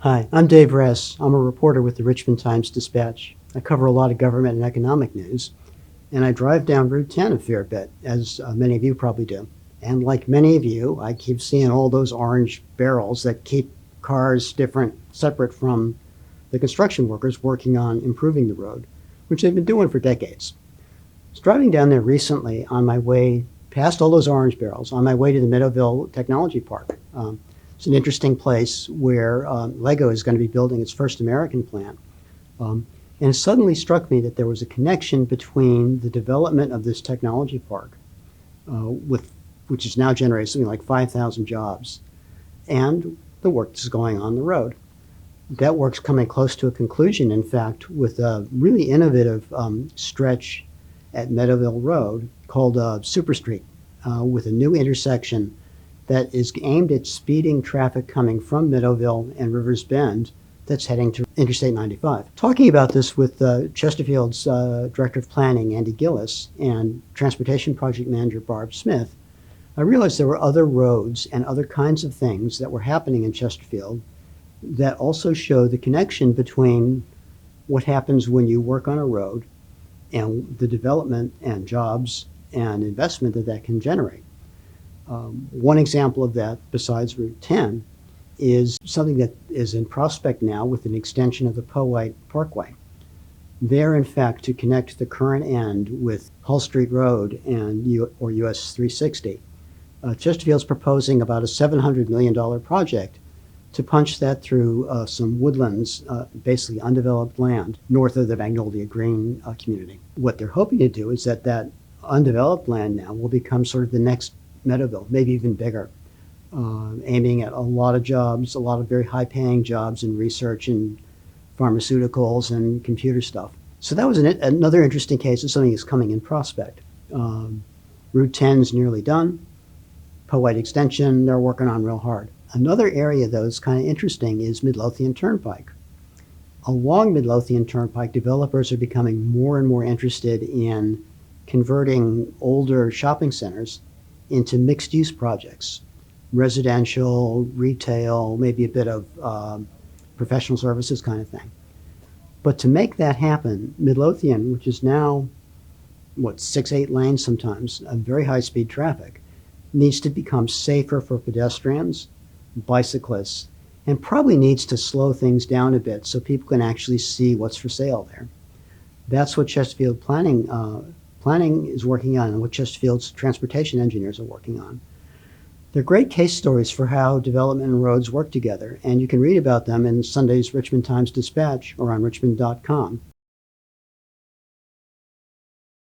Hi, I'm Dave Ress. I'm a reporter with the Richmond Times-Dispatch. I cover a lot of government and economic news, and I drive down Route 10 a fair bit, as many of you probably do. And like many of you, I keep seeing all those orange barrels that keep cars separate from the construction workers working on improving the road, which they've been doing for decades. I was driving down there recently on my way past all those orange barrels on my way to the Meadowville Technology Park. It's an interesting place where Lego is going to be building its first American plant. And it suddenly struck me that there was a connection between the development of this technology park, which has now generated something like 5,000 jobs, and the work that's going on the road. That work's coming close to a conclusion, in fact, with a really innovative stretch at Meadowville Road called Super Street, with a new intersection that is aimed at speeding traffic coming from Meadowville and Rivers Bend that's heading to Interstate 95. Talking about this with Chesterfield's Director of Planning, Andy Gillis, and Transportation Project Manager, Barb Smith, I realized there were other roads and other kinds of things that were happening in Chesterfield that also show the connection between what happens when you work on a road and the development and jobs and investment that can generate. One example of that, besides Route 10, is something that is in prospect now with an extension of the Powhite Parkway. There, in fact, to connect the current end with Hull Street Road or US 360, Chesterfield's proposing about a $700 million project to punch that through some woodlands, basically undeveloped land, north of the Magnolia Green community. What they're hoping to do is that undeveloped land now will become sort of the next Meadowville, maybe even bigger, aiming at a lot of jobs, a lot of very high-paying jobs in research and pharmaceuticals and computer stuff. So that was another interesting case of something that's coming in prospect. Route 10 is nearly done. Powhite Extension, they're working on real hard. Another area, though, that's kind of interesting is Midlothian Turnpike. Along Midlothian Turnpike, developers are becoming more and more interested in converting older shopping centers into mixed-use projects, residential, retail, maybe a bit of professional services kind of thing. But to make that happen, Midlothian, which is now, 6-8 lanes sometimes, of very high-speed traffic, needs to become safer for pedestrians, bicyclists, and probably needs to slow things down a bit so people can actually see what's for sale there. That's what Chesterfield Planning is working on, and what Chesterfield's transportation engineers are working on. They're great case stories for how development and roads work together, and you can read about them in Sunday's Richmond Times-Dispatch or on richmond.com.